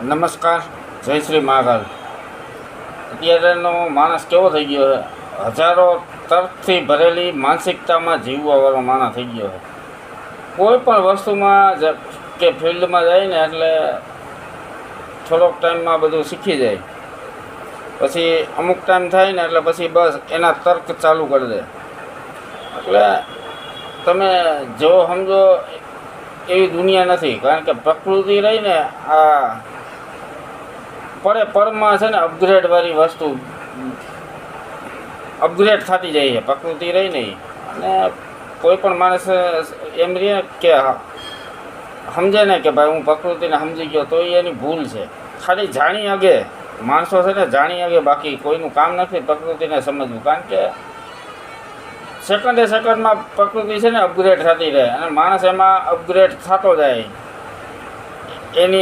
નમસ્કાર, જય શ્રી મહાકાલ. અત્યારેનો માણસ કેવો થઈ ગયો છે? હજારો તર્કથી ભરેલી માનસિકતામાં જીવવાવાળો માણસ થઈ ગયો છે. કોઈ પણ વસ્તુમાં કે ફિલ્ડમાં જાય ને એટલે થોડોક ટાઈમમાં બધું શીખી જાય. પછી અમુક ટાઈમ થાય ને એટલે પછી બસ એના તર્ક ચાલુ કરી દે. એટલે તમે જો સમજો એવી દુનિયા નથી. કારણ કે પ્રકૃતિ રહી ને આ પળમાં છે ને અપગ્રેડવાળી વસ્તુ અપગ્રેડ થતી જાય છે. પ્રકૃતિ રહી નહીં અને કોઈ પણ માણસ એમ રહે કે સમજે ને કે ભાઈ હું પ્રકૃતિને સમજી ગયો તો એની ભૂલ છે. ખાલી જાણી આગે માણસો છે ને જાણી આગે, બાકી કોઈનું કામ નથી પ્રકૃતિને સમજવું. કારણ કે સેકન્ડમાં પ્રકૃતિ છે ને અપગ્રેડ થતી રહે અને માણસ એમાં અપગ્રેડ થતો જાય. એની